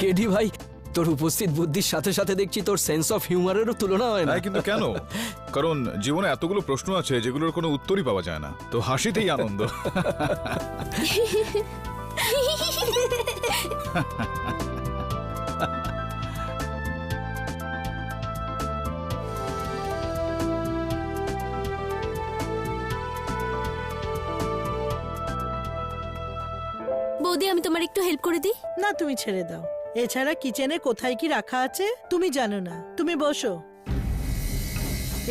KD ভাই, তোর উপস্থিত বুদ্ধির সাথে সাথে দেখছি তোর সেন্স অফ হিউমারেরও তুলনা হয় না। কিন্তু কেন? কারণ জীবনে এতগুলো প্রশ্ন আছে যেগুলোর কোনো উত্তরই পাওয়া যায় না, তো হাসিতেই আনন্দ। বৌদি, আমি তোমার একটু হেল্প করে দিই? না, তুমি ছেড়ে দাও। এছাড়া কিচেনে কোথায় কি রাখা আছে তুমি জানো না। তুমি বসো।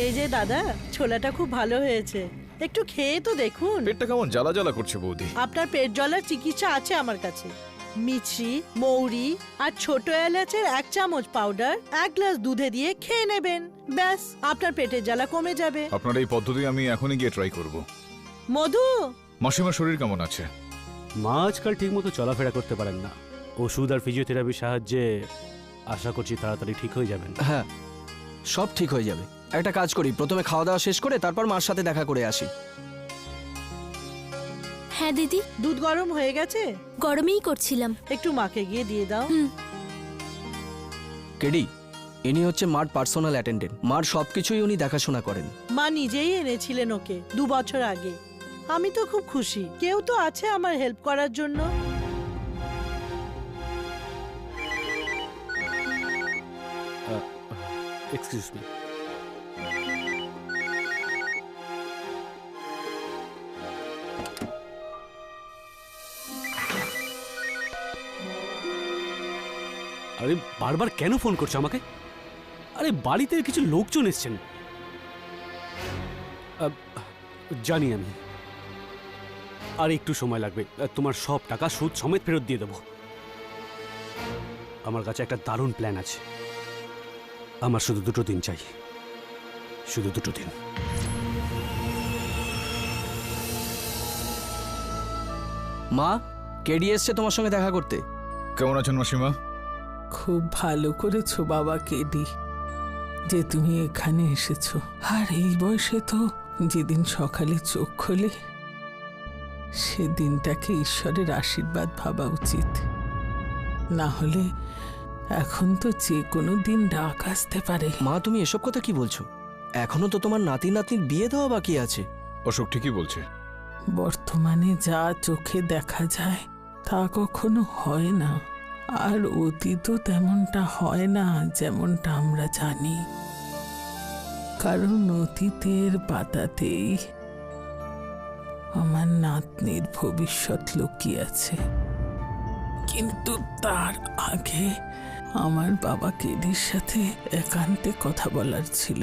এই যে দাদা, ছোলাটা খুব ভালো হয়েছে, একটু খেয়ে তো দেখুন। পেটটা কেমন জ্বালা জ্বালা করছে বৌদি। আপনার পেট জ্বলার চিকিৎসা আছে আমার কাছে। মিছরি, মৌরি আর ছোট এলাচের 1 চামচ পাউডার 1 গ্লাস দুধে দিয়ে খেয়ে নেবেন, ব্যাস আপনার পেটের জ্বালা কমে যাবে। আপনার এই পদ্ধতি আমি এখনই গিয়ে ট্রাই করব। মধু, মাসিমার শরীর কেমন আছে? মা আজকাল ঠিক মতো চলাফেরা করতে পারেন না। ওষুধ আর ফিজিওথেরাপির সাহায্যে আশা করছি তাড়াতাড়ি ঠিক হয়ে যাবেন। হ্যাঁ, সব ঠিক হয়ে যাবে। একটা কাজ করি, প্রথমে খাওয়া দাওয়া শেষ করে তারপর মার সাথে দেখা করে আসি। হ্যাঁ দিদি, দুধ গরম হয়ে গেছে? গরমেই করছিলাম। একটু মাকে গিয়ে দিয়ে দাও। কেডি, ইনি হচ্ছে মার পার্সোনাল অ্যাটেন্ডেন্ট। মার সবকিছুই উনি দেখাশোনা করেন। মা নিজেই এনেছিলেন ওকে 2 বছর আগে। আমি তো খুব খুশি, কেউ তো আছে আমার হেল্প করার জন্য। Excuse me. আরে বারবার কেন ফোন করছো আমাকে? আরে বাড়িতে কিছু লোকজন এসছেন। জানি আমি, আর একটু সময় লাগবে। তোমার সব টাকা সুদ সমেত ফেরত দিয়ে দেবো। আমার কাছে একটা দারুণ প্ল্যান আছে। আমার শুধু 2 দিন চাই, শুধু 2 দিন। মা, কেডি এসছে তোমার সঙ্গে দেখা করতে। কেমন আছেন মাসিমা? খুব ভালো করেছো বাবা কেডি, যে তুমি এখানে এসেছো। আর এই বয়সে তো যেদিন সকালে চোখ খোলে সেদিনটাকে ঈশ্বরের আশীর্বাদ ভাবা উচিত। না হলে এখন তো যে কোনো দিন ডাক আসতে পারে। মা, তুমি এসব কথা কি বলছো? এখনো তো তোমার নাতি নাতনির বিয়ে দেওয়া বাকি আছে। অশোক ঠিকই বলছে। বর্তমানে যা চোখে দেখা যায় তা কখনো হয় না, আর অতীতও তেমনটা হয় না যেমনটা আমরা জানি। কারণ অতীতের পাতাতেই আমার নাতনির ভবিষ্যৎ লুকিয়ে আছে। কিন্তু তার আগে আমার বাবা কেডির সাথে একান্তে কথা বলার ছিল।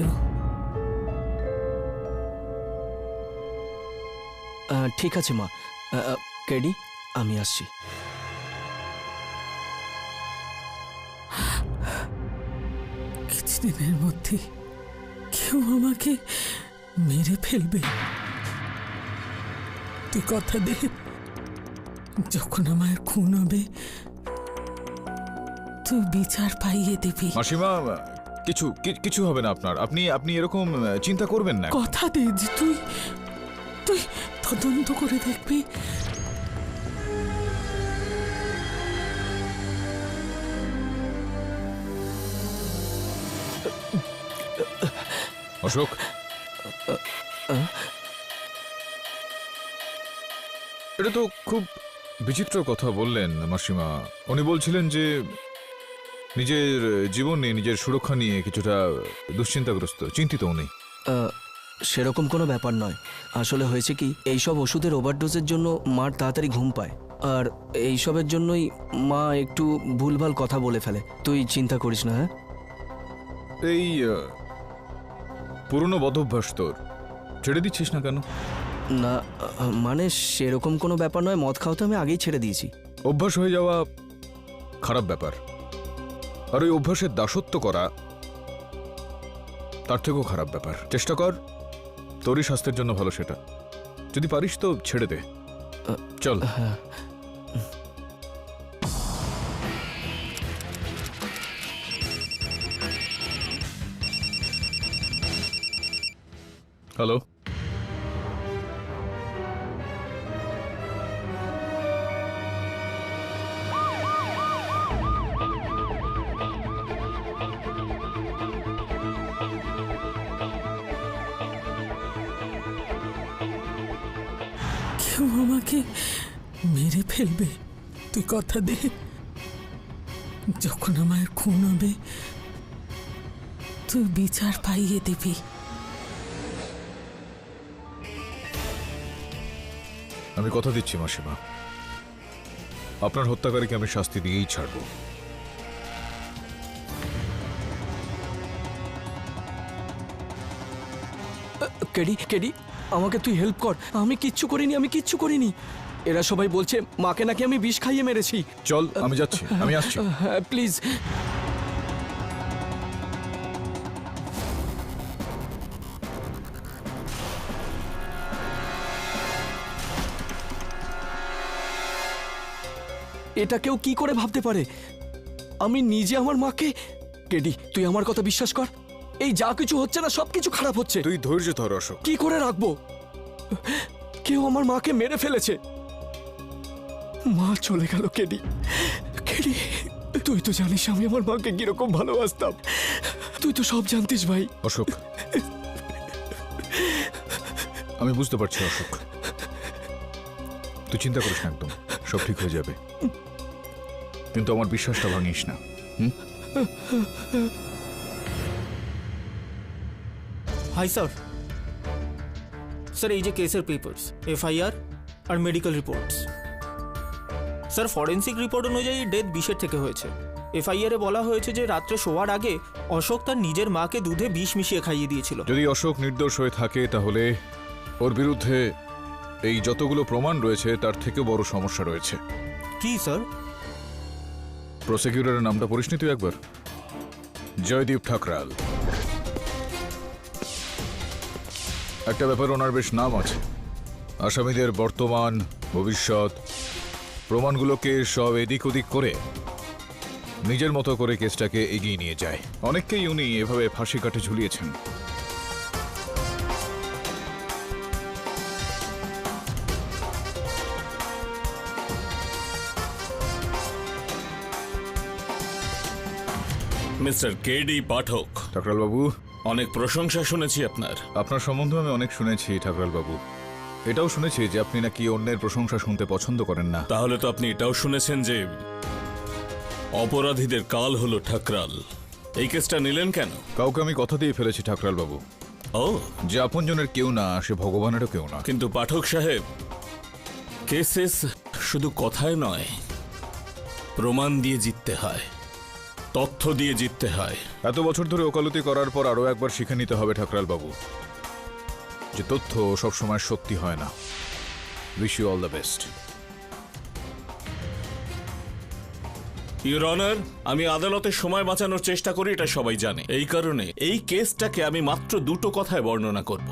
ঠিক আছে মা। কেডি, আমি আসছি। কিছুদিনের মধ্যে কেউ আমাকে মেরে ফেলবে। তুই কথা দে, যখন আমার খুন হবে তুই বিচার পাইয়ে দিবি। মাসিমা, কিছু হবে না আপনার। আপনি এরকম চিন্তা করবেন না। কথা দে যে তুই তদন্ত করে দেখবি। অশোক, এটা তো খুব বিচিত্র কথা বললেন মাসিমা। উনি বলছিলেন যে নিজের জীবন নিয়ে, নিজের সুরক্ষা নিয়ে কিছুটা দুশ্চিন্তাগ্রস্ত, চিন্তিত উনি। সেরকম কোনো ব্যাপার নয়। আসলে হয়েছে কি, এইসব ওষুধের ওভারডোজের জন্য মার তাড়াতাড়ি ঘুম পায়, আর এইসবের জন্যই মা একটু ভুলভাল কথা বলে ফেলে। তুই চিন্তা করিস না। হ্যাঁ, এই পুরনো বদভ্যাস তোর ছেড়ে দিচ্ছিস না কেন? না, মানে সেরকম কোনো ব্যাপার নয়। মদ খাওয়া তো আমি আগেই ছেড়ে দিয়েছি। অভ্যাস হয়ে যাওয়া খারাপ ব্যাপার, আর ওই অভ্যাসের দাসত্ব করা তার থেকেও খারাপ ব্যাপার। চেষ্টা কর, তোরই স্বাস্থ্যের জন্য ভালো সেটা। যদি পারিস তো ছেড়ে দে। চল। হ্যালো, কেউ আমাকে মেরে ফেলবে? তুই কথা দে, যখন আমার খুন হবে তুই বিচার পাইয়ে দিবি। আমি কথা দিচ্ছি মাসিমা, আপনার হত্যাকারীকে আমি শাস্তি দিয়েই ছাড়ব। কেডি কেডি, আমাকে তুই হেল্প কর। আমি কিচ্ছু করিনি। এরা সবাই বলছে মাকে নাকি আমি বিষ খাইয়ে মেরেছি। চল, আমি যাচ্ছি, আমি আসছি। হ্যাঁ প্লিজ। এটা কেউ কি করে ভাবতে পারে? আমি নিজে আমার মাকে। কেডি, তুই আমার কথা বিশ্বাস কর, এই যা কিছু হচ্ছে না সবকিছু খারাপ হচ্ছে। তুই ধৈর্য ধর অশোক। কি করে রাখবো? কেউ আমার মাকে মেরে ফেলেছে। মা চলে গেল কেডি। কেডি, তুই তো জানিস আমি আমার মাকে কিরকম ভালোবাসতাম। তুই তো সব জানতিস ভাই। অশোক, আমি বুঝতে পারছি অশোক, তুই চিন্তা করিস না, একদম সব ঠিক হয়ে যাবে। কিন্তু আমার বিশ্বাসটা ভাঙিস না। Hi sir. স্যার, এই যে কেসের পেপারস, এফআইআর আর medical reports. Sir, forensic report অনুযায়ী ডেথ বিষের থেকে হয়েছে। এফআইআরে বলা হয়েছে যে রাত্রে শোয়ার আগে অশোক তার নিজের মাকে দুধে বিষ মিশিয়ে খাইয়ে দিয়েছিল। যদি অশোক নির্দোষ হয়ে থাকে তাহলে ওর বিরুদ্ধে এই যতগুলো প্রমাণ রয়েছে তার থেকে বড় সমস্যা রয়েছে। কি স্যার? প্রসিকিউটরের নামটা পড়িসনি তুই একবার? জয়দীপ ঠাকরাল। একটা ব্যাপার, ওনার বেশ নাম আছে। আসামিদের বর্তমান, ভবিষ্যৎ প্রমাণগুলোকে সব এদিক ওদিক করে নিজের মতো করে কেসটাকে এগিয়ে নিয়ে যায়। অনেককেই উনি এভাবে ফাঁসি কাটে ঝুলিয়েছেন। মিস্টার কেডি পাঠক, ঠাকরাল বাবু, অনেক প্রশংসা শুনেছি আপনার। আপনার সম্বন্ধে আমি অনেক শুনেছি ঠাকরাল বাবু। এটাও শুনেছি যে আপনি নাকি অন্যের প্রশংসা শুনতে পছন্দ করেন না। তাহলে তো আপনি এটাও শুনেছেন যে অপরাধীদের কাল হলো ঠাকরাল। এই কেসটা নিলেন কেন? কাউকে আমি কথা দিয়ে ফেলেছি ঠাকরাল বাবু, ও, যে আপনজনের কেউ না সে ভগবানেরও কেউ না। কিন্তু পাঠক সাহেব, কেসেস শুধু কথায় নয়, প্রমাণ দিয়ে জিততে হয়, তথ্য দিয়ে জিততে হয়। এত বছর ধরে ওকালতি করার পর আরো একবার শিখে নিতে হবে ঠাকরাল বাবু যে তথ্য সবসময় সত্যি হয় না। Wish you all the best. Your honour, আমি আদালতে সময় বাঁচানোর চেষ্টা করি, এটা সবাই জানে। এই কারণে এই কেসটাকে আমি মাত্র দুটো কথায় বর্ণনা করব।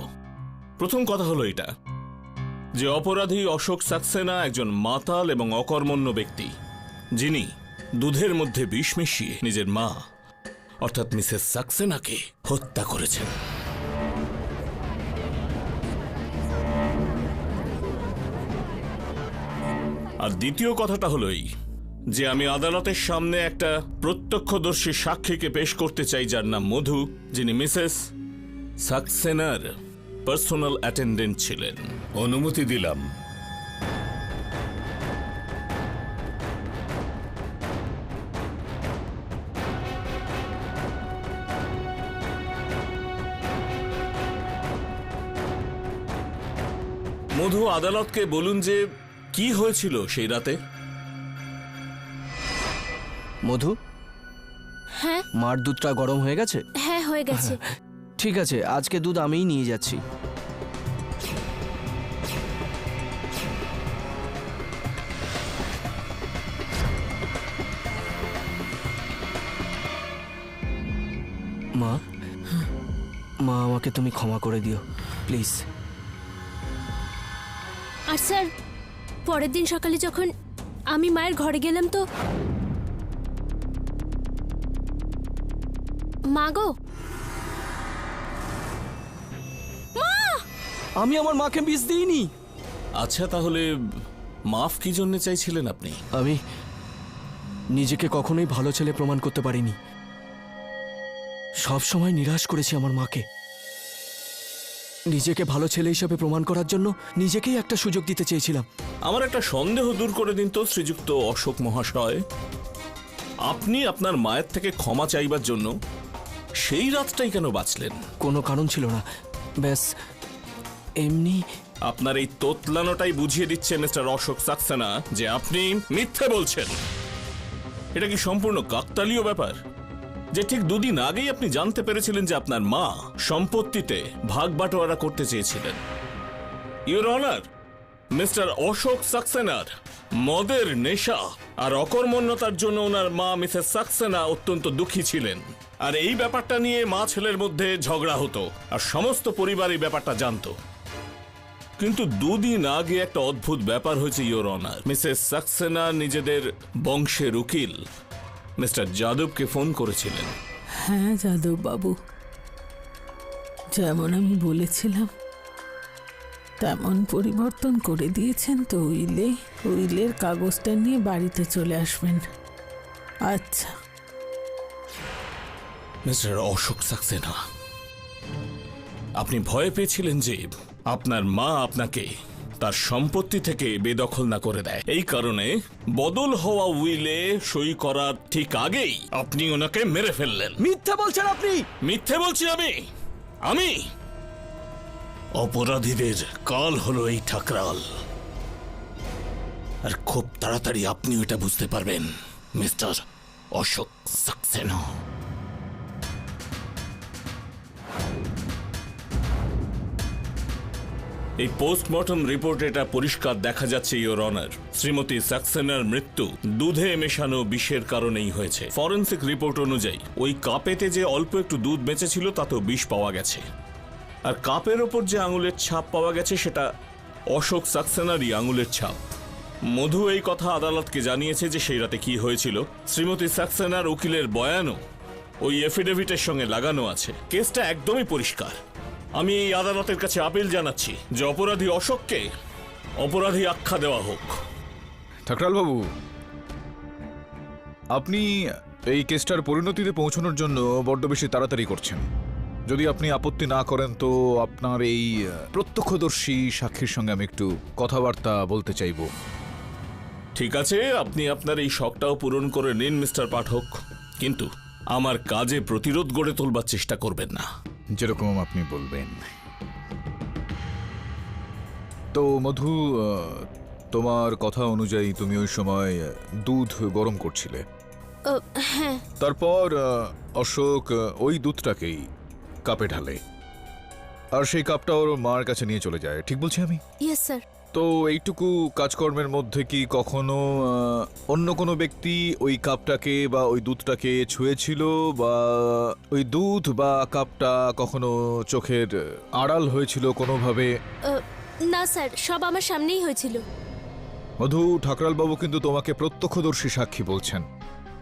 প্রথম কথা হলো এটা যে অপরাধী অশোক সাক্সেনা একজন মাতাল এবং অকর্মণ্য ব্যক্তি, যিনি দুধের মধ্যে বিষ মিশিয়ে নিজের মা অর্থাৎ মিসেস সাক্সেনাকে হত্যা করেছেন। আর দ্বিতীয় কথাটা হলো এই যে আমি আদালতের সামনে একটা প্রত্যক্ষদর্শী সাক্ষীকে পেশ করতে চাই, যার নাম মধু, যিনি মিসেস সাক্সেনার পার্সোনাল অ্যাটেন্ডেন্ট ছিলেন। অনুমতি দিলাম। মধু, আদালতকে বলুন যে কি হয়েছিল সেই রাতে। মধু, হ্যাঁ মার দুধটা গরম হয়ে গেছে? হ্যাঁ হয়ে গেছে। ঠিক আছে, আজকে দুধ আমিই নিয়ে যাচ্ছি। মা, মা আমাকে তুমি ক্ষমা করে দিও প্লিজ। আর স্যার, পরের দিন সকালে যখন আমি মায়ের ঘরে গেলাম তো মা গো, আমি আমার মাকে বিষ দিইনি। আচ্ছা, তাহলে মাফ কি জন্য চাইছিলেন আপনি? আমি নিজেকে কখনোই ভালো ছেলে প্রমাণ করতে পারিনি। সব সময় নিরাশ করেছি আমার মাকে। নিজেকে ভালো ছেলে হিসেবে প্রমাণ করার জন্য নিজেকেই একটা সুযোগ দিতে চেয়েছিলাম। আমার একটা সন্দেহ দূর করে দিন তো শ্রীযুক্ত অশোক মহাশয়, আপনি আপনার মায়ের থেকে ক্ষমা চাইবার জন্য সেই রাতটাই কেন বাঁচলেন? কোনো কারণ ছিল না, ব্যাস এমনি। আপনার এই তোতলানোটাই বুঝিয়ে দিচ্ছে মিস্টার অশোক সাক্সেনা যে আপনি মিথ্যে বলছেন। এটা কি সম্পূর্ণ কাকতালীয় ব্যাপার যে ঠিক দুদিন আগেই আপনি জানতে পেরেছিলেন যে আপনার মা সম্পত্তিতে ভাগ বাটোয়ারা করতে চেয়েছিলেন? ইওর অনার, মিস্টার অশোক সাক্সেনার মদের নেশা আর অকর্মণ্যতার জন্য ওনার মা মিসেস সাক্সেনা অত্যন্ত দুঃখী ছিলেন, আর এই ব্যাপারটা নিয়ে মা ছেলের মধ্যে ঝগড়া হতো আর সমস্ত পরিবার এই ব্যাপারটা জানতো। কিন্তু দুদিন আগে একটা অদ্ভুত ব্যাপার হয়েছে ইওর অনার। মিসেস সাক্সেনা নিজেদের বংশের উকিল মিস্টার যাদবকে ফোন করেছিলেন। হ্যাঁ যাদব বাবু, যেমন আমি বলেছিলাম তেমন পরিবর্তন করে দিয়েছেন তো। উইলের কাগজটা নিয়ে বাড়িতে চলে আসবেন। আচ্ছা। মিস্টার অশোক সাক্সেনা, আপনি ভয় পেয়েছিলেন যে আপনার মা আপনাকে তার সম্পত্তি থেকে বেদখল না করে দেয়, এই কারণে বদল হওয়া উইলে সই করার ঠিক আগেই আপনি ওনাকে মেরে ফেললেন। মিথ্যা বলছেন আপনি। মিথ্যে বলছি আমি অপরাধীদের কাল হলো এই ঠাকরাল, আর খুব তাড়াতাড়ি আপনি এটা বুঝতে পারবেন মিস্টার অশোক সাক্সেনা। এই পোস্টমর্টম রিপোর্টে এটা পরিষ্কার দেখা যাচ্ছে ইওর অনার, শ্রীমতী সাক্সেনার মৃত্যু দুধে মেশানো বিষের কারণেই হয়েছে। ফরেনসিক রিপোর্ট অনুযায়ী ওই কাপেতে যে অল্প একটু দুধ বেঁচেছিল তাতেও বিষ পাওয়া গেছে, আর কাপের ওপর যে আঙুলের ছাপ পাওয়া গেছে সেটা অশোক সাক্সেনারই আঙুলের ছাপ। মধু এই কথা আদালতকে জানিয়েছে যে সেই রাতে কি হয়েছিল শ্রীমতী সাক্সেনার উকিলের বয়ানও ওই এফিডেভিটের সঙ্গে লাগানো আছে। কেসটা একদমই পরিষ্কার। আমি এই আদালতের কাছে আপিল জানাচ্ছি যে অপরাধী অশোককে অপরাধী আখ্যা দেওয়া হোক। ঠাকরাল বাবু, আপনি এই কেসটার পরিণতিতে পৌঁছানোর জন্য বড্ড বেশি তাড়াতাড়ি করছেন। যদি আপনি আপত্তি না করেন তো আপনার এই প্রত্যক্ষদর্শী সাক্ষীর সঙ্গে আমি একটু কথাবার্তা বলতে চাইব। ঠিক আছে, আপনি আপনার এই শখটাও পূরণ করে নিন মিস্টার পাঠক, কিন্তু আমার কাজে প্রতিরোধ গড়ে তোলবার চেষ্টা করবেন না। যেরকম আপনি বলবেন। তো মধু, তোমার কথা অনুযায়ী তুমি ওই সময় দুধ গরম করছিলে। হ্যাঁ। তারপর অশোক ওই দুধটাকেই কাপে ঢালে, আর সেই কাপটা ওর মার কাছে নিয়ে চলে যায়। ঠিক বলছি আমি? Yes sir. তো এইটুকু কাজকর্মের মধ্যে কি কখনো অন্য কোনো ব্যক্তি ওই কাপটাকে বা ওই দুধটাকে ছুঁয়েছিল, বা ওই দুধ বা কাপটা কখনো চোখের আড়াল হয়েছিল কোনোভাবে? না স্যার, সব আমার সামনেই হয়েছিল। মধু, ঠাকরাল বাবু কিন্তু তোমাকে প্রত্যক্ষদর্শী সাক্ষী বলছেন।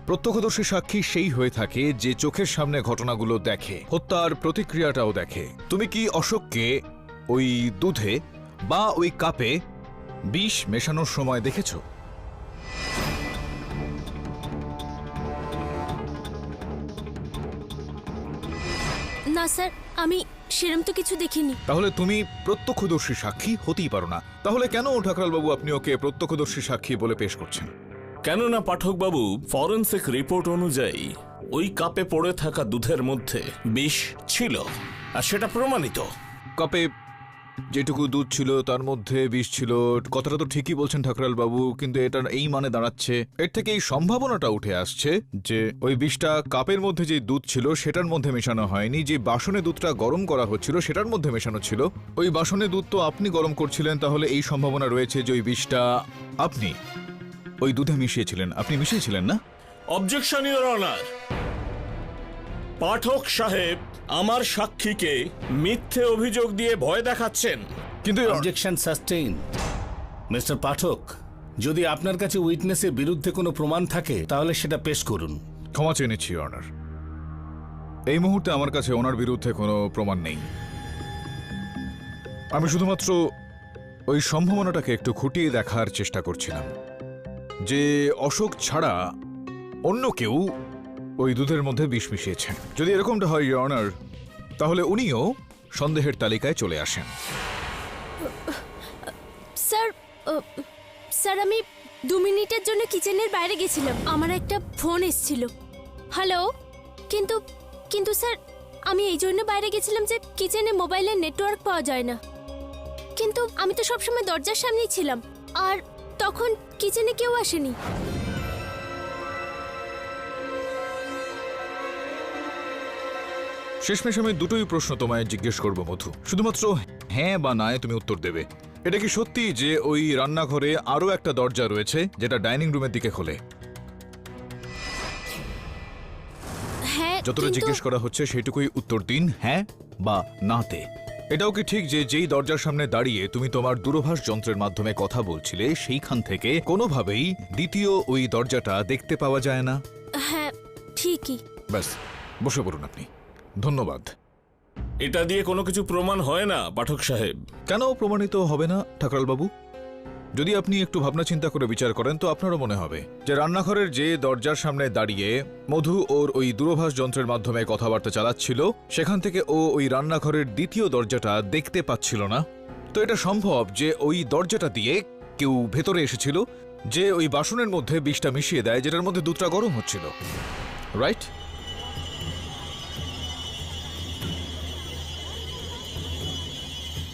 প্রত্যক্ষদর্শী সাক্ষী সেই হয়ে থাকে যে চোখের সামনে ঘটনাগুলো দেখে, হত্যার প্রতিক্রিয়াটাও দেখে। তুমি কি অশোককে ওই দুধে বা ওই কাপে বিষ মেশানোর সময় দেখেছ? না স্যার, আমি সেরম তো কিছু দেখিনি। তাহলে তুমি প্রত্যক্ষদর্শী সাক্ষী হতেই পারো না। তাহলে কেন ঠাকরাল বাবু আপনি ওকে প্রত্যক্ষদর্শী সাক্ষী বলে পেশ করছেন? কেননা পাঠকবাবু, ফরেনসিক রিপোর্ট অনুযায়ী ওই কাপে পড়ে থাকা দুধের মধ্যে বিষ ছিল, আর সেটা প্রমাণিত। কাপে যেটুকু দুধ ছিল তার মধ্যে বিষ ছিল, কথাটা তো ঠিকই বলছেন ঠাকরাল বাবু, কিন্তু এটা এই মানে দাঁড়াচ্ছে, এর থেকে এই সম্ভাবনাটা উঠে আসছে যে ওই বিষটা কাপের মধ্যে যে দুধ ছিল সেটার মধ্যে মেশানো হয়নি, যে বাসনে দুধটা গরম করা হচ্ছিল সেটার মধ্যে মেশানো ছিল। ওই বাসনে দুধ তো আপনি গরম করছিলেন, তাহলে এই সম্ভাবনা রয়েছে যে ওই বিষটা আপনি ওই দুধে মিশিয়েছিলেন। আপনি মিশিয়েছিলেন না? অবজেকশন ইওর অনার, পাঠক সাহেব আমার সাক্ষীকে মিথ্যে অভিযোগ দিয়ে ভয় দেখাচ্ছেন। কিন্তু অবজেকশন সাস্টেইন। মিস্টার পাঠক, যদি আপনার কাছে উইটনেসের বিরুদ্ধে কোনো প্রমাণ থাকে তাহলে সেটা পেশ করুন। ক্ষমা চেয়ে নিচ্ছি অনার, এই মুহূর্তে আমার কাছে ওনার বিরুদ্ধে কোনো প্রমাণ নেই। আমি শুধুমাত্র ওই সম্ভাবনাটাকে একটু খুঁটিয়ে দেখার চেষ্টা করছিলাম যে অশোক ছাড়া অন্য কেউ ওই দুধের মধ্যে বিষ মিশিয়েছেন। যদি এরকমটা হয় ইওর অনার, তাহলে উনিও সন্দেহের তালিকায় চলে আসেন। স্যার স্যার আমি 2 মিনিটের জন্য কিচেনের বাইরে গেছিলাম, আমার একটা ফোন এসেছিল। হ্যালো, কিন্তু কিন্তু স্যার আমি এই জন্য বাইরে গেছিলাম যে কিচেনে মোবাইলের নেটওয়ার্ক পাওয়া যায় না। কিন্তু আমি তো সবসময় দরজার সামনেই ছিলাম, আর তখন কিচেনে কেউ আসেনি। শেষমেশ আমি দুটোই প্রশ্ন তোমায় জিজ্ঞেস করবো মধু, শুধুমাত্র হ্যাঁ বা নায় তুমি উত্তর দেবে। এটা কি সত্যি যে ওই রান্নাঘরে আরো একটা দরজা রয়েছে যেটা ডাইনিং রুমের দিকে খোলে? হ্যাঁ, যতটা কিন্তু জিজ্ঞেস করা হচ্ছে সেটুকুই উত্তর দিন, হ্যাঁ বা নাতে। এটাও কি ঠিক যে যেই দরজার সামনে দাঁড়িয়ে তুমি তোমার দূরভাষ যন্ত্রের মাধ্যমে কথা বলছিলে সেইখান থেকে কোনোভাবেই দ্বিতীয় ওই দরজাটা দেখতে পাওয়া যায় না? হ্যাঁ ঠিকই। ব্যাস, বসে পড়ুন আপনি। ধন্যবাদ। এটা দিয়ে কোনো কিছু প্রমাণ হয় না পাঠক সাহেব। কেন প্রমাণিত হবে না ঠাকুরাল বাবু? যদি আপনি একটু ভাবনা চিন্তা করে বিচার করেন তো আপনারও মনে হবে যে রান্নাঘরের যে দরজার সামনে দাঁড়িয়ে মধু ওর ওই দূরভাষ যন্ত্রের মাধ্যমে কথাবার্তা চালাচ্ছিল সেখান থেকে ও ওই রান্নাঘরের দ্বিতীয় দরজাটা দেখতে পাচ্ছিল না। তো এটা সম্ভব যে ওই দরজাটা দিয়ে কেউ ভেতরে এসেছিল, যে ওই বাসনের মধ্যে বিষটা মিশিয়ে দেয় যেটার মধ্যে দুধটা গরম হচ্ছিল, রাইট?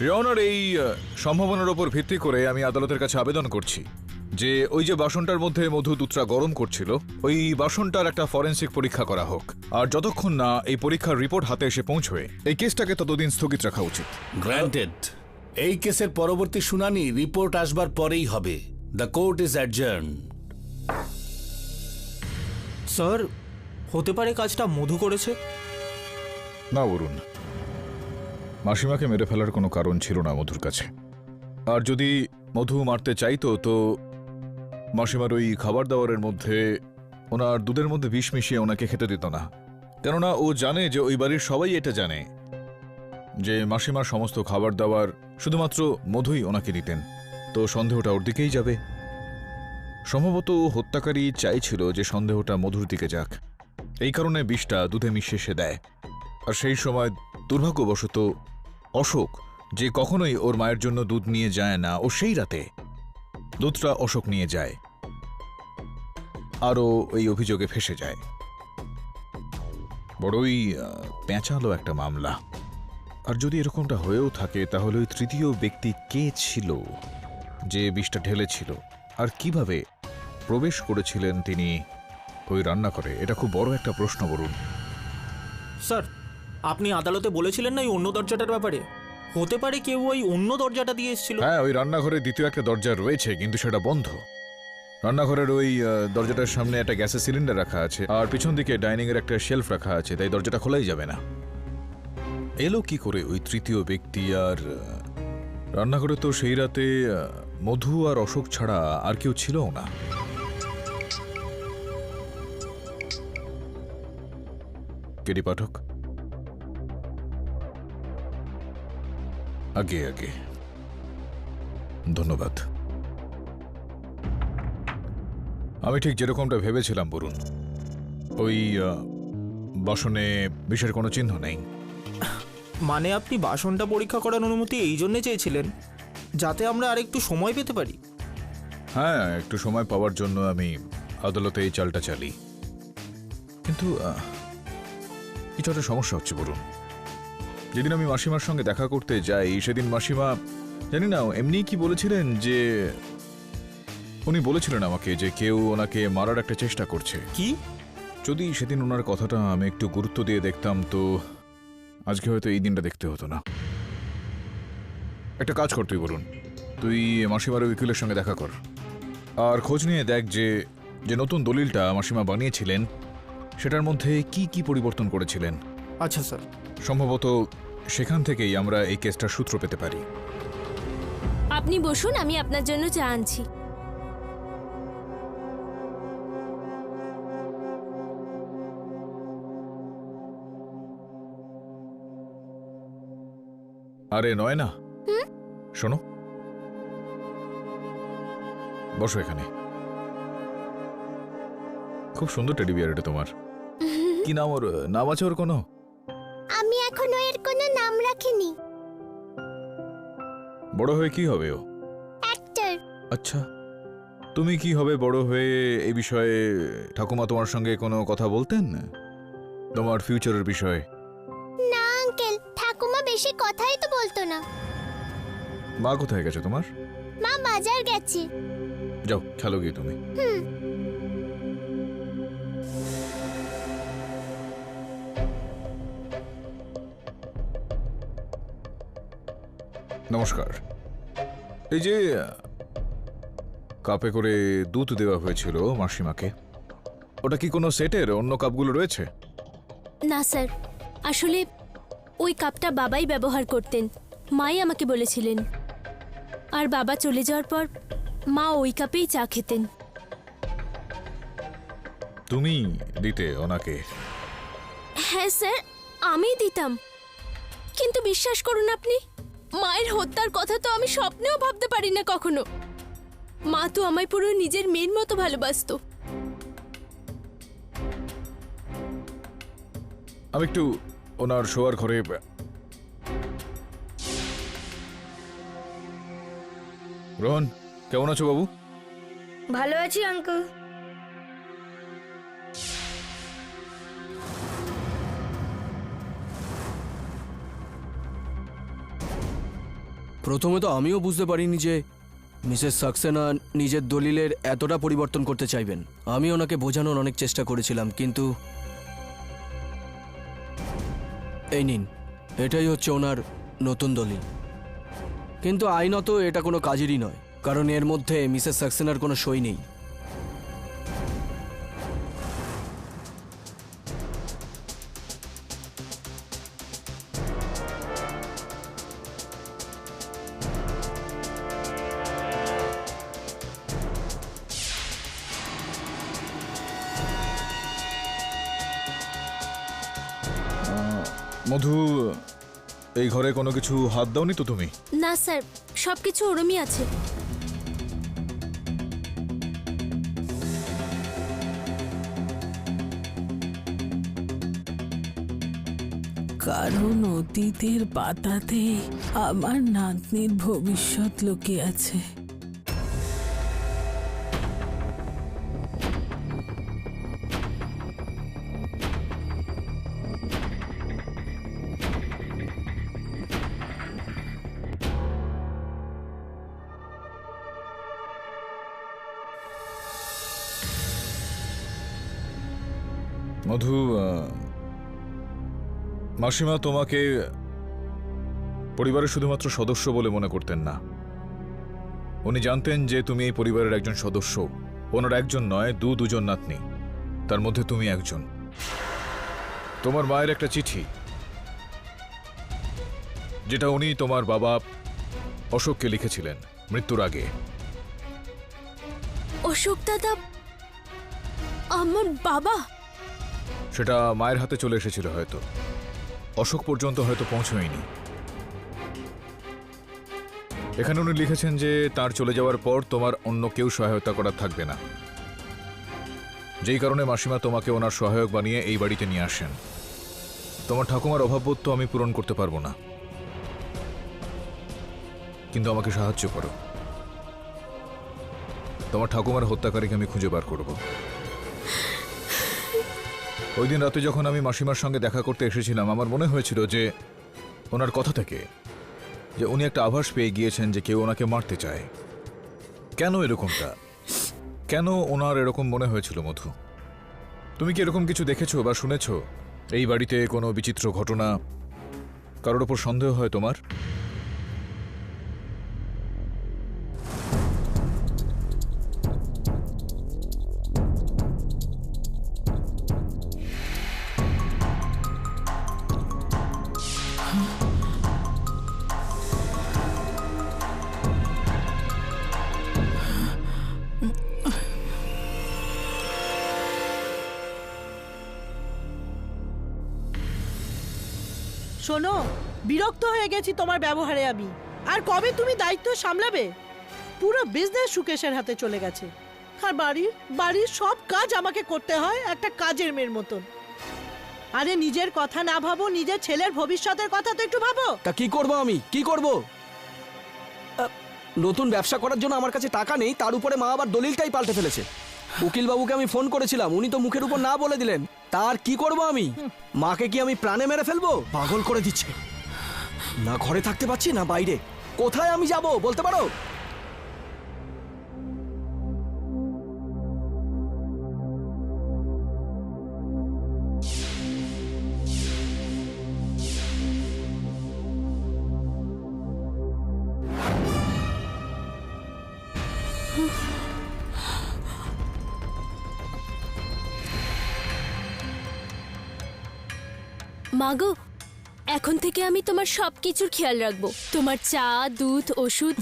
রিওনার এই সম্ভাবনার ওপর ভিত্তি করে আমি আদালতের কাছে আবেদন করছি যে ওই যে বাসনটার মধ্যে মধু দুধটা গরম করছিল ওই বাসনটার একটা ফরেন্সিক পরীক্ষা করা হোক, আর যতক্ষণ না এই পরীক্ষার রিপোর্ট হাতে এসে পৌঁছবে এই কেসটাকে ততদিন স্থগিত রাখা উচিত। গ্র্যান্টেড। এই কেসের পরবর্তী শুনানি রিপোর্ট আসবার পরেই হবে। The court is adjourn. Sir, হতে পারে কাজটা মধু করেছে? না বলুন, মাসিমাকে মেরে ফেলার কোনো কারণ ছিল না মধুর কাছে। আর যদি মধু মারতে চাইতো তো মাসিমার ওই খাবার দাবারের মধ্যে ওনার দুধের মধ্যে বিষ মিশিয়ে ওনাকে খেতে দিত না, কেননা ও জানে যে ওই বাড়ির সবাই এটা জানে যে মাসিমার সমস্ত খাবার দাবার শুধুমাত্র মধুই ওনাকে দিতেন। তো সন্দেহটা ওর দিকেই যাবে। সম্ভবত হত্যাকারী চাইছিল যে সন্দেহটা মধুর দিকে যাক, এই কারণে বিষটা দুধে মিশিয়ে সে দেয়। আর সেই সময় দুর্ভাগ্যবশত অশোক, যে কখনোই ওর মায়ের জন্য দুধ নিয়ে যায় না, ও সেই রাতে দুধটা অশোক নিয়ে যায়, আরও ওই অভিযোগে ফেঁসে যায়। বড়ই পেঁচালো একটা মামলা। আর যদি এরকমটা হয়েও থাকে তাহলে ওই তৃতীয় ব্যক্তি কে ছিল যে বিষটা ঢেলেছিল, আর কিভাবে প্রবেশ করেছিলেন তিনি ওই রান্নাঘরে? এটা খুব বড় একটা প্রশ্ন। বলুন স্যার, আপনি আদালতে বলেছিলেন না এই অন্য দরজাটার ব্যাপারে? হতে পারে কেউ ওই অন্য দরজাটা দিয়ে এসেছিল। হ্যাঁ, ওই রান্নাঘরে দ্বিতীয় একটা দরজা রয়েছে কিন্তু সেটা বন্ধ। রান্নাঘরের ওই দরজাটার সামনে একটা গ্যাসের সিলিন্ডার রাখা আছে আর পিছন দিকে ডাইনিং এর একটা শেলফ রাখা আছে, তাই দরজাটা খোলাই যাবে না। এলো কি করে ওই তৃতীয় ব্যক্তি? আর রান্নাঘরে তো সেই রাতে মধু আর অশোক ছাড়া আর কেউ ছিল না। কেডি পাঠক, আগে আগে ধন্যবাদ। আমি ঠিক যেরকমটা ভেবেছিলাম বরুণ, ওই বাসনে বিষের কোনো চিহ্ন নেই। মানে আপনি বাসনটা পরীক্ষা করার অনুমতি এই জন্যে চেয়েছিলেন যাতে আমরা আরেকটু সময় পেতে পারি? হ্যাঁ, একটু সময় পাওয়ার জন্য আমি আদালতে এই চালটা চালি। কিন্তু কিছু একটা সমস্যা হচ্ছে বরুণ। যেদিন আমি মাসিমার সঙ্গে দেখা করতে যাই সেদিন মাসিমা জানি না এমনি কি বলেছিলেন, যে উনি বলেছিলেন আমাকে যে কেউ ওনাকে মারার একটা চেষ্টা করছে। কি? যদি সেদিন ওনার কথাটা আমি একটু গুরুত্ব দিয়ে দেখতাম তো আজকে হয়তো এই দিনটা দেখতে হতো না। একটা কাজ কর, তুই বলুন, তুই মাসিমার উকিলের সঙ্গে দেখা কর আর খোঁজ নিয়ে দেখ যে যে নতুন দলিলটা মাসিমা বানিয়েছিলেন সেটার মধ্যে কি কি পরিবর্তন করেছিলেন। আচ্ছা স্যার। সম্ভবত সেখান থেকেই আমরা এই কেসটার সূত্র পেতে পারি। আপনি বসুন, আমি আপনার জন্য চা আনছি। আরে নয় না, শোনো, বসো এখানে। খুব সুন্দর টেডি বিয়ার এটা তোমার। কি নাম ওর? নাম আছে ওর কোনো? আমি এখনো এর কোনো নাম রাখেনি। বড় হয়ে কি হবে ও? অ্যাক্টর। আচ্ছা, তুমি কি হবে বড় হয়ে এই বিষয়ে? ঠাকুমা তোমার সঙ্গে কোনো কথা বলতেন তোমার ফিউচারের বিষয়ে? না আঙ্কেল, ঠাকুমা বেশি কথাই তো বলতো না। মা কোথায় গেছে তোমার? মা বাজার গেছে। যাও খেলো গিয়ে তুমি। নমস্কার। এই যে কাপে করে দুধ দেওয়া হয়েছিল মাসিমাকে, ওটা কি কোনো সেটের অন্য কাপগুলো রয়েছে? না স্যার, আসলে ওই কাপটা বাবাই ব্যবহার করতেন, মাই আমাকে বলেছিলেন। আর বাবা চলে যাওয়ার পর মা ওই কাপেই চা খেতেন। তুমি দিতে ওনাকে? হ্যাঁ স্যার, আমি দিতাম। কিন্তু বিশ্বাস করুন আপনি, মায়ের হত্যার কথা তো আমি স্বপ্নেও ভাবতে পারি না কখনো। মা তো আমায় পুরো নিজের মেয়ের মতো ভালোবাসতো। আমি একটু ওনার শোয়ার ঘরে। রোহন, কেমন আছো বাবু? ভালো আছি আঙ্কেল। প্রথমে তো আমিও বুঝতে পারিনি যে মিসেস সাক্সেনা নিজের দলিলের এতটা পরিবর্তন করতে চাইবেন। আমি ওনাকে বোঝানোর অনেক চেষ্টা করেছিলাম, কিন্তু এই নিন, এটাই হচ্ছে ওনার নতুন দলিল। কিন্তু আইনত এটা কোনো কাজেরই নয়, কারণ এর মধ্যে মিসেস সাক্সেনার কোনো সই নেই। মধু, এই ঘরে কোনো কিছু হাত দাওনি তো তুমি? না স্যার, সবকিছু ওরমই আছে। কারণ অতীতের পাতাতে আমার নাতনির ভবিষ্যৎ লুকিয়ে আছে। মধু, মাসিমা তোমাকে পরিবারের শুধুমাত্র সদস্য বলে মনে করতেন না। উনি জানতেন যে তুমি এই পরিবারের একজন সদস্য। ওনার একজন নয়, দুজন নাতনি, তার মধ্যে তুমি একজন। তোমার মায়ের একটা চিঠি, যেটা উনি তোমার বাবা অশোককে লিখেছিলেন মৃত্যুর আগে। অশোক দাদা আমার বাবা? সেটা মায়ের হাতে চলে এসেছিল হয়তো, অশোক পর্যন্ত হয়তো পৌঁছয়নি। এখানে উনি লিখেছেন যে তার চলে যাওয়ার পর তোমার অন্য কেউ সহায়তা করার থাকবে না, যেই কারণে মাসিমা তোমাকে ওনার সহায়ক বানিয়ে এই বাড়িতে নিয়ে আসেন। তোমার ঠাকুমার অভাববোধ তো আমি পূরণ করতে পারবো না, কিন্তু আমাকে সাহায্য করো। তোমার ঠাকুমার হত্যাকারীকে আমি খুঁজে বার করব। ওই দিন রাতে যখন আমি মাসিমার সঙ্গে দেখা করতে এসেছিলাম, আমার মনে হয়েছিল যে ওনার কথা থেকে যে উনি একটা আভাস পেয়ে গিয়েছেন যে কেউ ওনাকে মারতে চায়। কেন এরকমটা? কেন ওনার এরকম মনে হয়েছিল মধু? তুমি কি এরকম কিছু দেখেছো বা শুনেছো? এই বাড়িতে কোনো বিচিত্র ঘটনা, কারোর ওপর সন্দেহ হয় তোমার? শোনো, বিরক্ত হয়ে গেছি তোমার ব্যবহারে আমি। আর কবে তুমি দায়িত্ব সামলাবে? পুরো বিজনেস সুকেশের হাতে চলে গেছে, আর বাড়ির সব কাজ আমাকে করতে হয় একটা কাজের মেয়ের মতন। আরে নিজের কথা না ভাবো, নিজের ছেলের ভবিষ্যতের কথা তো একটু ভাবো। তা কি করব আমি, কি করব? নতুন ব্যবসা করার জন্য আমার কাছে টাকা নেই, তার উপরে মা আবার দলিলটাই পাল্টে ফেলেছে। উকিল বাবুকে আমি ফোন করেছিলাম, উনি তো মুখের উপর না বলে দিলেন। তার কি করব আমি? মাকে কি আমি প্রাণে মেরে ফেলবো? পাগল করে দিচ্ছে। না ঘরে থাকতে পারছি না বাইরে, কোথায় আমি যাব বলতে পারো? মাগো, এখন থেকে আমি তোমার সবকিছুর খেয়াল রাখবো। তোমার চা, দুধ, ওষুধ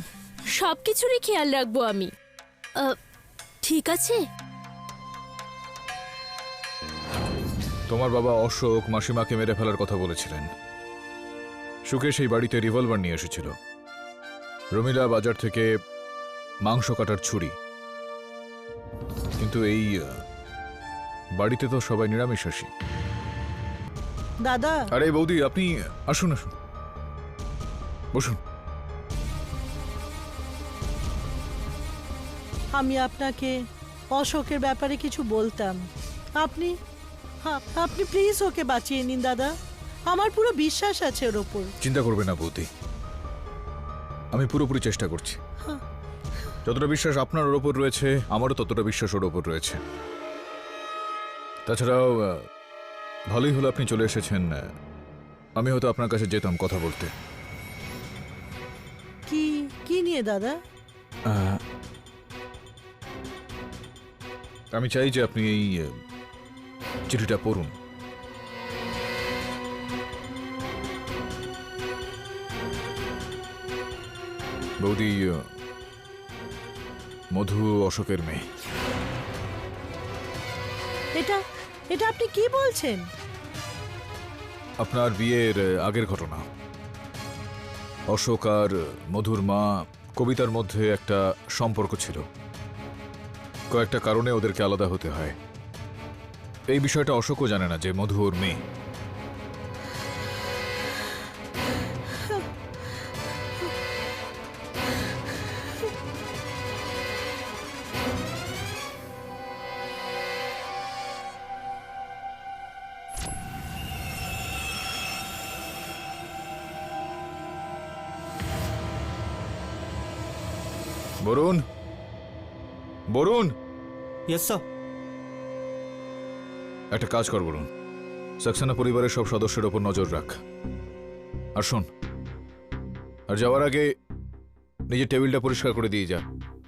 সবকিছুরই খেয়াল রাখবো আমি। ঠিক আছে? তোমার বাবা অশোক মাসিমাকে মেরে ফেলার কথা বলেছিলেন। সুকেশ এই বাড়িতে রিভলভার নিয়ে এসেছিল, রমিলা বাজার থেকে মাংস কাটার ছুরি। কিন্তু এই বাড়িতে তো সবাই নিরামিষাশী। দাদা, আরে বৌদি, আপনি আসুন আসুন, বসুন। আমি আপনাকে অশোকের ব্যাপারে কিছু বলতাম। আপনি আপনি প্লিজ ওকে বাঁচিয়ে নিন দাদা। আমার পুরো বিশ্বাস আছে ওর ওপর। চিন্তা করবে না বৌদি, আমি পুরোপুরি চেষ্টা করছি। যতটা বিশ্বাস আপনার ওর ওপর রয়েছে, আমারও ততটা বিশ্বাস ওর ওপর রয়েছে। তাছাড়াও ভালোই হলো আপনি চলে এসেছেন। আমি হয়তো আপনার কাছে যেতাম কথা বলতে। কি কি নিয়ে দাদা? আমি চাই যে আপনি এই চিঠিটা পড়ুন। বৌদি, মধু অশোকের মেয়ে। এটা এটা আপনি কি বলছেন? আপনার বিয়ের আগের ঘটনা। অশোক আর মধুর মা কবিতার মধ্যে একটা সম্পর্ক ছিল, কয়েকটা কারণে ওদেরকে আলাদা হতে হয়। এই বিষয়টা অশোকও জানে না যে মধু ওর মেয়ে। Barun, Barun, yes sir. একটা কাজ কর বরুণ, সাক্সেনা পরিবারের সব সদস্যের ওপর নজর রাখ। আর শোন, আর যাওয়ার আগে নিজের টেবিলটা পরিষ্কার করে দিয়ে যা।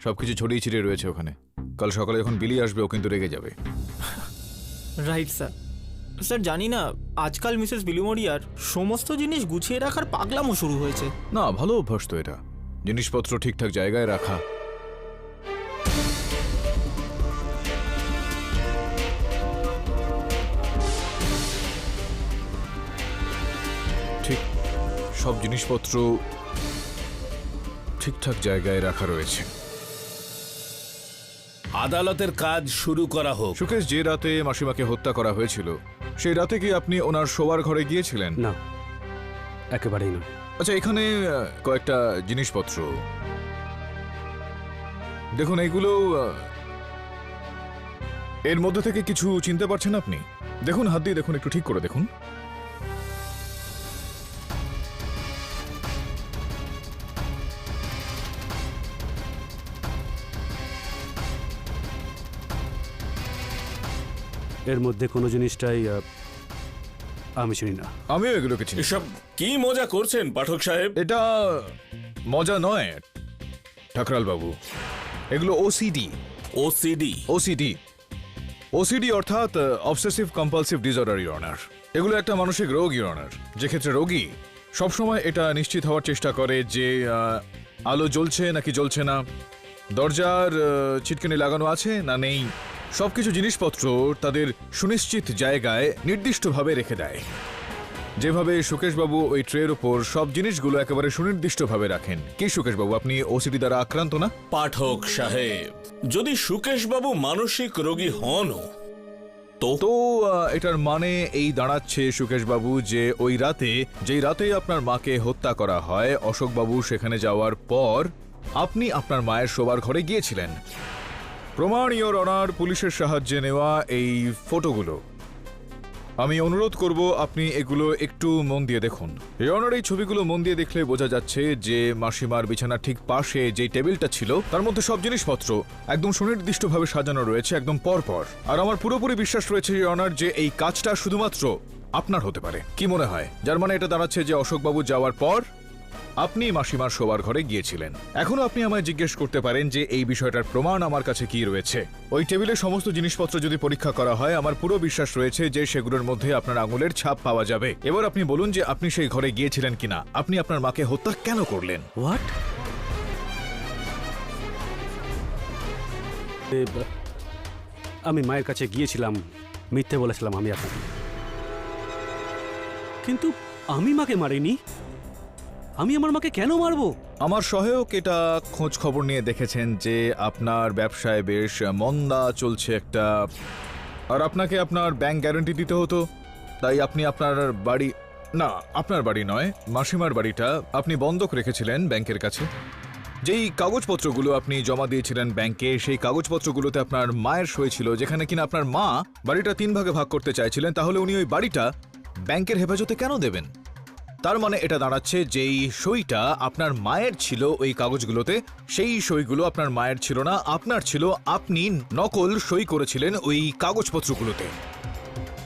সবকিছু ছড়িয়ে ছিটিয়ে রয়েছে ওখানে। কাল সকালে যখন বিলি আসবে ও কিন্তু রেগে যাবে। Right sir. স্যার জানি না, আজকাল মিসেস বিলুমরিয়ার সমস্ত জিনিস গুছিয়ে রাখার পাগলামো শুরু হয়েছে। না, ভালো অভ্যাস তো এটা, জিনিসপত্র ঠিকঠাক জায়গায় রাখা। ঠিক সব জিনিসপত্র ঠিকঠাক জায়গায় রাখা রয়েছে। আদালতের কাজ শুরু করা হোক। সুকেশ, যে রাতে মাসিমাকে হত্যা করা হয়েছিল সেই রাতে কি আপনি ওনার শোবার ঘরে গিয়েছিলেন? না, একেবারেই নয়। আচ্ছা, এখানে কয়েকটা জিনিসপত্র দেখুন। এইগুলো এর মধ্যে থেকে কিছু চিনতে পারছেন আপনি? দেখুন, হাত দিয়ে দেখুন, একটু ঠিক করে দেখুন। এর মধ্যে কোনো জিনিসটাই আমি চিনি না। আমিও এগুলোকে চিনি। এসব কি মজা করছেন পাঠক সাহেব? এটা মজা নয় ঠাকরাল বাবু, এগুলো ওসিডি। ওসিডি? ওসিডি ওসিডি অর্থাৎ obsessive compulsive disorder, your honour. এগুলো একটা মানসিক রোগ, ইওর অনার, যে ক্ষেত্রে রোগী সবসময় এটা নিশ্চিত হওয়ার চেষ্টা করে যে আলো জ্বলছে নাকি জ্বলছে না, দরজার ছিটকানি লাগানো আছে না নেই। সবকিছু জিনিসপত্র তাদের সুনিশ্চিত জায়গায় নির্দিষ্টভাবে রেখে দেয়। যেভাবে সুকেশবাবু ওই ট্রের উপর সব জিনিসগুলো একেবারে সুনির্দিষ্টভাবে রাখেন। কি সুকেশবাবু, আপনি ওসিডি দ্বারা আক্রান্ত না? পাঠক সাহেব, যদি সুকেশবাবু মানসিক রোগী হনও তো এটার মানে এই দাঁড়াচ্ছে সুকেশ বাবু যে ওই রাতে যেই রাতে আপনার মাকে হত্যা করা হয় অশোক বাবু সেখানে যাওয়ার পর আপনি আপনার মায়ের শোবার ঘরে গিয়েছিলেন। প্রমাণ ইওর অনার পুলিশের সাহায্যে নেওয়া এই ফটোগুলো। আমি অনুরোধ করব আপনি এগুলো একটু মন দিয়ে দেখুন। ইওর অনার, এই ছবিগুলো মন দিয়ে দেখলে বোঝা যাচ্ছে যে মাসিমার বিছানার ঠিক পাশে যে টেবিলটা ছিল তার মধ্যে সব জিনিসপত্র একদম সুনির্দিষ্টভাবে সাজানো রয়েছে, একদম পরপর। আর আমার পুরোপুরি বিশ্বাস রয়েছে ইওর অনার যে এই কাজটা শুধুমাত্র আপনার হতে পারে। কি মনে হয়? যার মানে এটা দাঁড়াচ্ছে যে অশোকবাবু যাওয়ার পর আপনি মাসিমার শোবার ঘরে গিয়েছিলেন। এখনো আপনি আমায় জিজ্ঞেস করতে পারেন যে এই বিষয়টার প্রমাণ আমার কাছে কি রয়েছে। ওই টেবিলের সমস্ত জিনিসপত্র যদি পরীক্ষা করা হয় আমার পুরো বিশ্বাস রয়েছে যে সেগুলোর মধ্যে আপনার আঙুলের ছাপ পাওয়া যাবে। এবার আপনি বলুন যে আপনি সেই ঘরে গিয়েছিলেন কিনা, আপনি আপনার মাকে হত্যা কেন করলেন? হোয়াট? আমি মায়ের কাছে গিয়েছিলাম, মিথ্যে বলেছিলাম আমি আপনাকে। কিন্তু আমি মাকে মারিনি। আমি আমার মাকে কেন মারবো? আমার সহায়ক এটা খোঁজ খবর নিয়ে দেখেছেন যে আপনার ব্যবসায় বেশ মন্দা চলছে একটা, আর আপনাকে আপনার ব্যাংক গ্যারান্টি দিতে হতো, তাই আপনি আপনার বাড়ি, না আপনার বাড়ি নয়, মাসিমার বাড়িটা আপনি বন্ধক রেখেছিলেন ব্যাংকের কাছে। যেই কাগজপত্রগুলো আপনি জমা দিয়েছিলেন ব্যাংকে, সেই কাগজপত্রগুলোতে আপনার মায়ের সই ছিল, যেখানে কিনা আপনার মা বাড়িটা 3 ভাগে ভাগ করতে চাইছিলেন। তাহলে উনি ওই বাড়িটা ব্যাংকের হেফাজতে কেন দেবেন? তার মানে এটা দাঁড়াচ্ছে যেই সইটা আপনার মায়ের ছিল ওই কাগজগুলোতে, সেই সইগুলো আপনার মায়ের ছিল না, আপনার ছিল। আপনি নকল সই করেছিলেন ওই কাগজপত্রগুলোতে।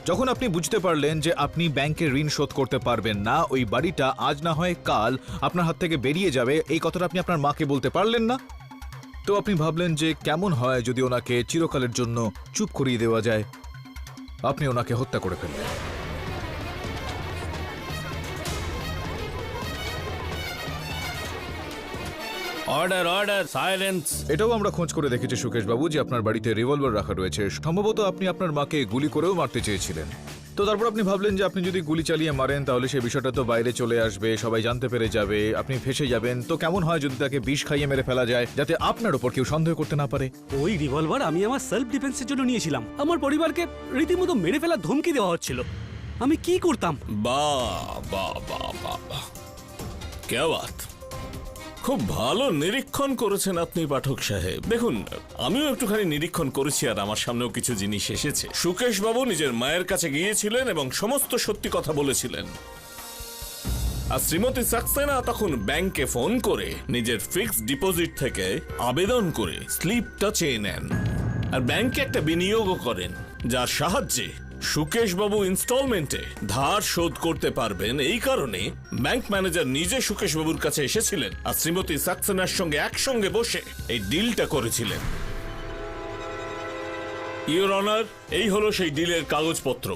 যখন আপনি বুঝতে পারলেন যে আপনি ব্যাংকের ঋণ শোধ করতে পারবেন না, ওই বাড়িটা আজ না হয় কাল আপনার হাত থেকে বেরিয়ে যাবে, এই কথাটা আপনি আপনার মাকে বলতে পারলেন না। তো আপনি ভাবলেন যে কেমন হয় যদি ওনাকে চিরকালের জন্য চুপ করিয়ে দেওয়া যায়। আপনি ওনাকে হত্যা করে ফেললেন। Order order, silence. এটাও আমরা খোঁজ করে দেখেছি সুকেশ বাবু যে আপনার বাড়িতে রিভলভার রাখা রয়েছে। সম্ভবত আপনি আপনার মাকে গুলি করেও মারতে চেয়েছিলেন। তো তারপর আপনি ভাবলেন যে আপনি যদি গুলি চালিয়ে মারেন তাহলে সেই বিষয়টা তো বাইরে চলে আসবে, সবাই জানতে পেরে যাবে, আপনি ফেঁসে যাবেন। তো কেমন হয় যদি তাকে বিষ খাইয়ে মেরে ফেলা যায়, যাতে আপনার উপর কেউ সন্দেহ করতে না পারে? ওই রিভলভার আমি আমার সেলফ ডিফেন্সের জন্য নিয়েছিলাম। আমার পরিবারকে রীতিমতো মেরে ফেলার ধমকি দেওয়া হচ্ছিল। আমি কি করতাম? বাহ বাহ বাহ বাহ বাহ, কে বাত! খুব ভালো নিরীক্ষণ করেছেন আপনি পাঠক সাহেব। দেখুন, আমিও একটুখানি নিরীক্ষণ করেছি আর আমার সামনেও কিছু জিনিস এসেছে। সুকেশ বাবু নিজের মায়ের কাছে গিয়েছিলেন এবং সমস্ত সত্যি কথা বলেছিলেন। আর শ্রীমতী সাক্সেনা তখন ব্যাংকে ফোন করে নিজের ফিক্সড ডিপোজিট থেকে আবেদন করে স্লিপটা চেয়ে নেন, আর ব্যাংকে একটা বিনিয়োগও করেন, যার সাহায্যে সুকেশ বাবু ইনস্টলমেন্টে ধার শোধ করতে পারবেন। এই কারণে ব্যাংক ম্যানেজার নিজে সুকেশ বাবুর কাছে এসেছিলেন আর শ্রীমতী সাক্সেনার সঙ্গে একসঙ্গে বসে এই ডিলটা করেছিলেন। ইওর অনার, এই হলো সেই ডিলের কাগজপত্র।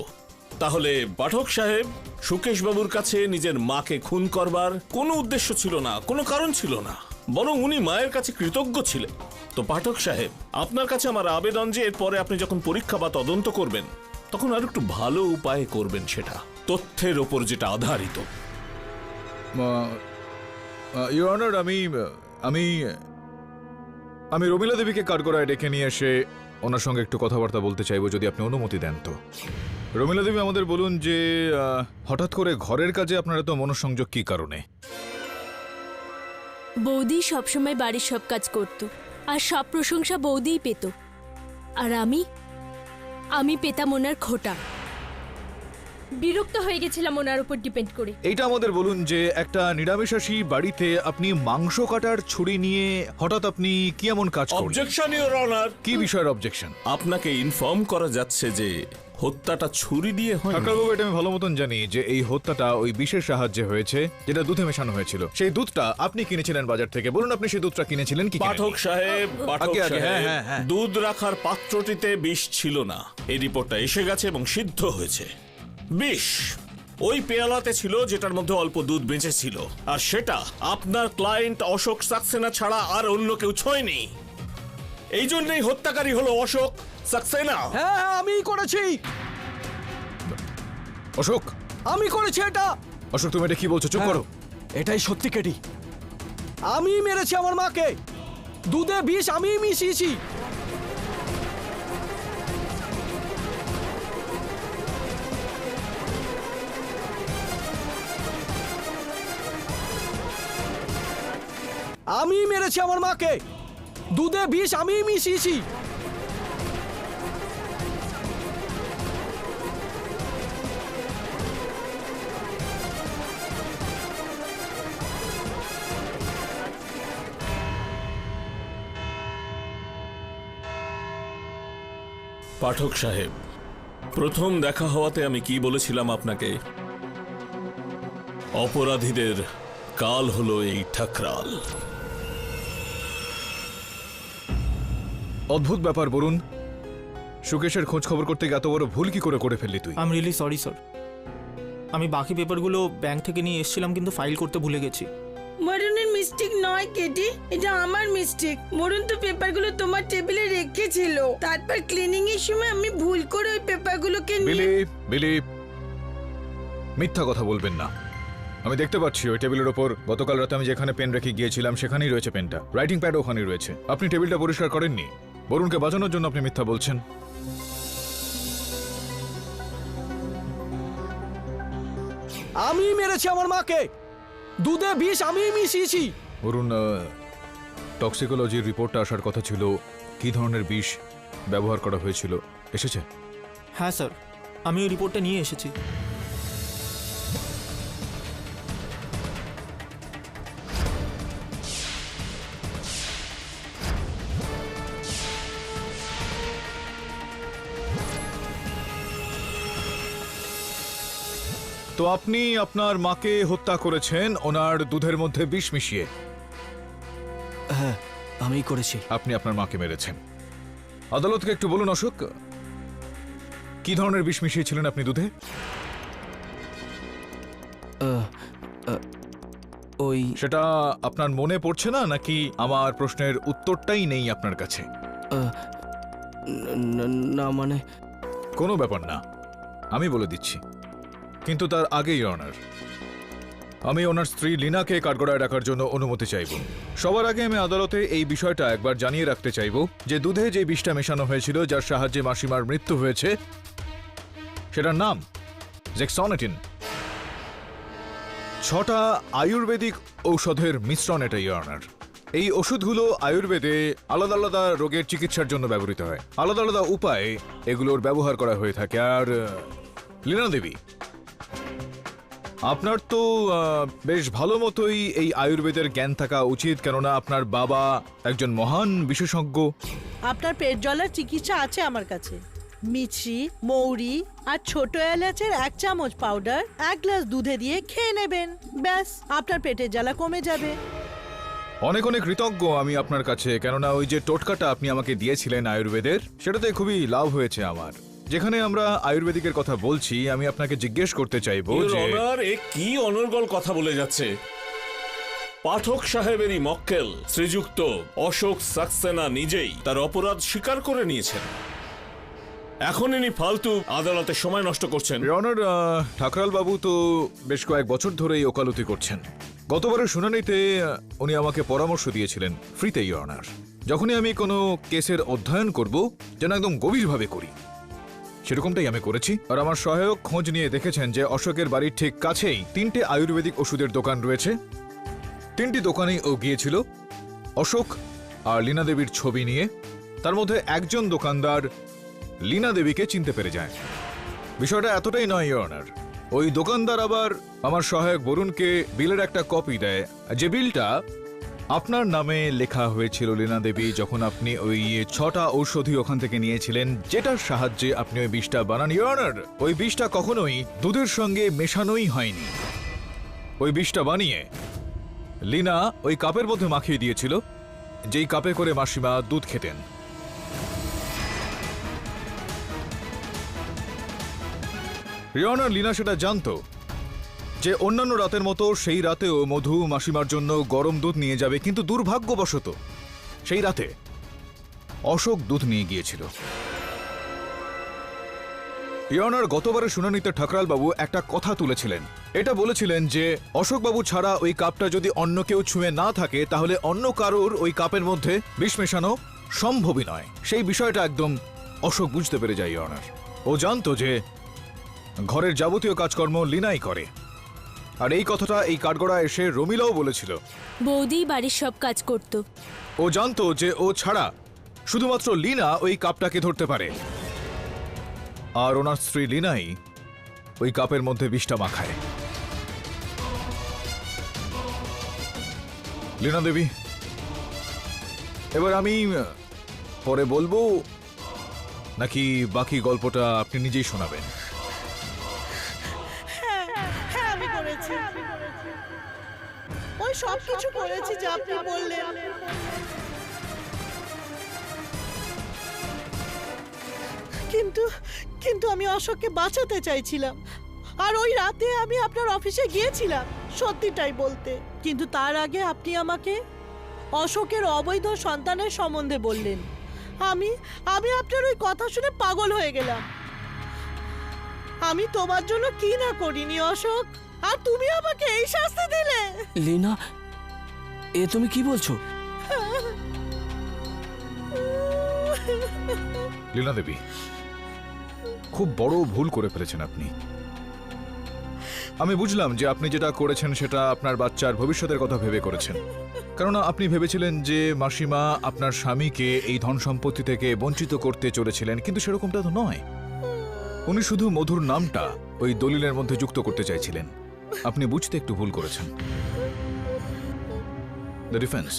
তাহলে পাঠক সাহেব, সুকেশ বাবুর কাছে নিজের মাকে খুন করবার কোনো উদ্দেশ্য ছিল না, কোনো কারণ ছিল না, বরং উনি মায়ের কাছে কৃতজ্ঞ ছিলেন। তো পাঠক সাহেব, আপনার কাছে আমার আবেদন যে এরপরে আপনি যখন পরীক্ষা বা তদন্ত করবেন তখন আর একটু ভালো উপায়ে করবেন, সেটা তথ্যের ওপর যেটা আধারিত। ইওর অনার, আমি রমিলা দেবীকে কাঠগড়ায় ডেকে নিয়ে এসে ওনার সঙ্গে একটু কথাবার্তা বলতে চাইবো, যদি আপনি অনুমতি দেন। তো রমিলা দেবী, আমাদের বলুন যে হঠাৎ করে ঘরের কাজে আপনার এত মনোসংযোগ কি কারণে? বৌদি সবসময় বাড়ির সব কাজ করত আর সব প্রশংসা বৌদিই পেত, আর আমি পেতাম ওনার খোটা। বিরক্ত হয়ে গেছিলাম ওনার উপর ডিপেন্ড করে। এইটা আমাদের বলুন যে একটা নিরামিষাশী বাড়িতে আপনি মাংস কাটার ছুরি নিয়ে হঠাৎ আপনি কি এমন কাজ করলেন? Objection your honour. কি বিষয়ের অবজেকশন? আপনাকে ইনফর্ম করা যাচ্ছে যে হত্যাটা ছুরি দিয়ে হয়। ঠাকুরবাবু, এটা আমি ভালো মতন জানি যে এই হত্যাটা ওই বিষের সাহায্যে হয়েছে, যেটা দুধে মেশানো হয়েছিল। সেই দুধটা আপনি কিনেছিলেন বাজার থেকে। বলুন আপনি সেই দুধটা কিনেছিলেন কি? পাঠক সাহেব, হ্যাঁ। দুধ রাখার পাত্রটিতে বিষ ছিল না, এই রিপোর্টটা এসে গেছে এবং সিদ্ধ হয়েছে। বিষ ওই পেয়ালাতে ছিল যেটার মধ্যে অল্প দুধ বেঁচে ছিল, আর সেটা আপনার ক্লায়েন্ট অশোক সাক্সেনা ছাড়া আর অন্য কেউ ছোঁয়নি। এই জন্যই হত্যাকারী হলো অশোক সাক্সেনা। হ্যাঁ, আমিই করেছি। অশোক, আমি করেছি এটা। অশোক, তুমি এটা কি বলছো? চুপ করো। এটাই সত্যি কেটি। আমি মেরেছি আমার মাকে, দুধে বিষ আমিই মিশিয়েছি। আমি মেরেছি আমার মাকে, দুধে বিষ আমি মিশিয়েছি। পাঠক সাহেব, প্রথম দেখা হওয়াতে আমি কি বলেছিলাম আপনাকে? অপরাধীদের কাল হলো এই ঠাকরাল। অদ্ভুত ব্যাপার বরুণ, সুকেশের খোঁজ খবর করতে গিয়ে এত বড় ভুল কি করে ফেললি তুই? I am really sorry sir. আমি বাকি পেপারগুলো ব্যাংক থেকে নিয়ে এসেছিলাম, কিন্তু ফাইল করতে ভুলে গেছি। মরুনের মিস্টেক নয় কেটি, এটা আমার মিস্টেক। মরুন তো পেপারগুলো তোমার টেবিলে রেখেছিল, তারপর ক্লিনিং এর সময় আমি ভুল করে ওই পেপারগুলোকে বিলি, মিথ্যা কথা বলবেন না। আমি দেখতে পাচ্ছি ওই টেবিলের ওপর গতকাল রাতে আমি যেখানে পেন রেখে গিয়েছিলাম সেখানেই রয়েছে পেনটা, রাইটিং প্যাড ওখানেই রয়েছে। আপনি টেবিলটা পরিষ্কার করেননি। বরুণকে বাঁচানোর জন্য আপনি মিথ্যা বলছেন। আমি মেরেছি আমার মাকে, দুধে বিষ আমি মিশিয়েছি। বরুণ, টক্সিকোলজির রিপোর্টটা আসার কথা ছিল। কি ধরনের বিষ ব্যবহার করা হয়েছিল এসেছে? হ্যাঁ স্যার, আমি ওই রিপোর্টটা নিয়ে এসেছি। তো আপনি আপনার মাকে হত্যা করেছেন ওনার দুধের মধ্যে বিষ মিশিয়ে? হ্যাঁ, আমি করেছি। আপনি আপনার মাকে মেরেছেন। আদালতকে একটু বলুন অশোক, কি ধরনের বিষ মিশিয়েছিলেন আপনি দুধে? ওই সেটা আপনার মনে পড়ছে না, নাকি আমার প্রশ্নের উত্তরটাই নেই আপনার কাছে? না মানে কোনো ব্যাপার না, আমি বলে দিচ্ছি। কিন্তু তার আগেই অনার, আমি ওনার স্ত্রী লীনাকে কাঠগড়ায় রাখার জন্য অনুমতি চাইব। সবার আগে আমি আদালতে এই বিষয়টা একবার জানিয়ে রাখতে চাইব যে দুধে যে বিষটা মেশানো হয়েছিল, যার সাহায্যে মাসিমার মৃত্যু হয়েছে, সেটার নাম জেক্সনেটিন। 6টা আয়ুর্বেদিক ঔষধের মিশ্রণ এটা অনার। এই ওষুধগুলো আয়ুর্বেদে আলাদা আলাদা রোগের চিকিৎসার জন্য ব্যবহৃত হয়, আলাদা আলাদা উপায়ে এগুলোর ব্যবহার করা হয়ে থাকে। আর লীনা দেবী, আপনার তো বেশ ভালো মতোই এই আয়ুর্বেদের জ্ঞান থাকা উচিত, কেননা আপনার বাবা একজন মহান বিশেষজ্ঞ। আপনার পেট জ্বলার চিকিৎসা আছে আমার কাছে। মিছরি, মৌরি আর ছোট এলাচের 1 চামচ পাউডার 1 গ্লাস দুধে দিয়ে খেয়ে নেবেন, ব্যাস আপনার পেটের জ্বালা কমে যাবে। অনেক অনেক কৃতজ্ঞ আমি আপনার কাছে, কেননা ওই যে টোটকাটা আপনি আমাকে দিয়েছিলেন আয়ুর্বেদের, সেটাতে খুবই লাভ হয়েছে আমার। যেখানে আমরা আয়ুর্বেদিকের কথা বলছি, আমি আপনাকে জিজ্ঞেস করতে চাইবো যে কি অনর্গল কথা বলে যাচ্ছে। পাঠক সাহেবেরই মক্কেল শ্রীযুক্ত অশোক সাক্সেনা নিজেই তার অপরাধ স্বীকার করে নিয়েছেন। এখন ইনি ফালতু আদালতে সময় নষ্ট করছেন। অনার, ঠাকরাল বাবু তো বেশ কয়েক বছর ধরেই ওকালতি করছেন। গতবারের শুনানিতে উনি আমাকে পরামর্শ দিয়েছিলেন ফ্রিতেই অনার, যখনই আমি কোনো কেসের অধ্যয়ন করব যেন একদম গভীরভাবে করি, সেরকমটাই আমি করেছি। আর আমার সহায়ক খোঁজ নিয়ে দেখেছেন যে অশোকের বাড়ির ঠিক কাছেই 3টে আয়ুর্বেদিক ওষুধের দোকান রয়েছে। 3টি দোকানেই ও গিয়েছিল অশোক আর লীনা দেবীর ছবি নিয়ে। তার মধ্যে একজন দোকানদার লীনা দেবীকে চিনতে পেরে যায়। বিষয়টা এতটাই নয় অনার, ওই দোকানদার আবার আমার সহায়ক বরুণকে বিলের একটা কপি দেয়, যে বিলটা আপনার নামে লেখা হয়েছিল লীনা দেবী, যখন আপনি ওই 6টা ঔষধি ওখান থেকে নিয়েছিলেন, যেটার সাহায্যে আপনি ওই বিষটা বানান। অনার, ওই বিষটা কখনোই দুধের সঙ্গে মেশানোই হয়নি। ওই বিষটা বানিয়ে লীনা ওই কাপের মধ্যে মাখিয়ে দিয়েছিল, যেই কাপে করে মাসিমা দুধ খেতেন। রিয়নার লীনা সেটা জানতো যে অন্যান্য রাতের মতো সেই রাতেও মধু মাসিমার জন্য গরম দুধ নিয়ে যাবে, কিন্তু দুর্ভাগ্যবশত সেই রাতে অশোক দুধ নিয়ে গিয়েছিল। রিয়নার গতবারের শুনানিতে ঠাকরাল বাবু একটা কথা তুলেছিলেন, এটা বলেছিলেন যে অশোক বাবু ছাড়া ওই কাপটা যদি অন্য কেউ ছুঁয়ে না থাকে, তাহলে অন্য কারোর ওই কাপের মধ্যে বিষ মেশানো সম্ভবই নয়। সেই বিষয়টা একদম অশোক বুঝতে পেরে যায় অনার। ও জানতো যে ঘরের যাবতীয় কাজকর্ম লীনাই করে, আর এই কথাটা এই কাঠগড়া এসে রমিলাও বলেছিল। বৌদি বাড়ির সব কাজ করতো। ও জানতো যে ও ছাড়া শুধুমাত্র লীনা ওই কাপটাকে ধরতে পারে, আর ওনার স্ত্রী লীনাই ওই কাপের মধ্যে বিষটা মাখায়। লীনা দেবী, এবার আমি পরে বলবো নাকি বাকি গল্পটা আপনি নিজেই শোনাবেন? হ্যাঁ আমি করেছি, ওই সব কিছু করেছি যা আপনি বললেন। কিন্তু কিন্তু আমি অশোককে বাঁচাতে চাইছিলাম, আর ওই রাতে আমি আপনার অফিসে গিয়েছিলাম সত্যিটাই বলতে। কিন্তু তার আগে আপনি আমাকে অশোকের অবৈধ সন্তানের সম্বন্ধে বললেন। আমি আমি আপনার ওই কথা শুনে পাগল হয়ে গেলাম। আমি তোমার জন্য কি না করিনি অশোক, আর তুমি আমাকে এই শাস্তি দিলে। লীনা, এ তুমি কি বলছো? লীনা দেবী, খুব বড় ভুল করে ফেলেছেন আপনি। আমি বুঝলাম যে আপনি যেটা করেছেন সেটা আপনার বাচ্চার ভবিষ্যতের কথা ভেবে করেছেন, কারণ আপনি ভেবেছিলেন যে মাসিমা আপনার স্বামীকে এই ধন সম্পত্তি থেকে বঞ্চিত করতে চলেছিলেন, কিন্তু সেরকমটা তো নয়। উনি শুধু মধুর নামটা ওই দলিলের মধ্যে যুক্ত করতে চাইছিলেন। আপনি বুঝতে একটু ভুল করেছেন। The defence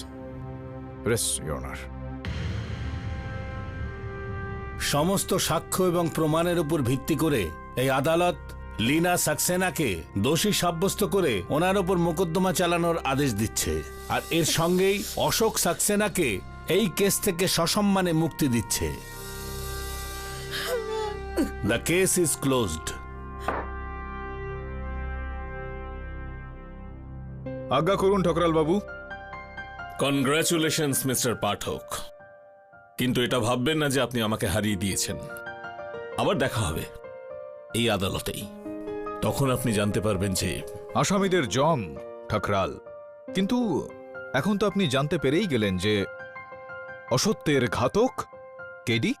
rest your honour. সমস্ত সাক্ষ্য এবং প্রমাণের উপর ভিত্তি করে এই আদালত লীনা সাক্সেনাকে দোষী সাব্যস্ত করে ওনার ওপর মোকদ্দমা চালানোর আদেশ দিচ্ছে, আর এর সঙ্গেই অশোক সাক্সেনাকে এই কেস থেকে সসম্মানে মুক্তি দিচ্ছে। The case is closed. আজ্ঞা করুন ঠকরাল বাবু। কনগ্রাচুলেশনস মিস্টার পাঠক, কিন্তু এটা ভাববেন না যে আপনি আমাকে হারিয়ে দিয়েছেন। আবার দেখা হবে এই আদালতেই, তখন আপনি জানতে পারবেন যে আসামিদের জম ঠকরাল। কিন্তু এখন তো আপনি জানতে পেরেই গেলেন যে অসত্যের ঘাতক কেডি।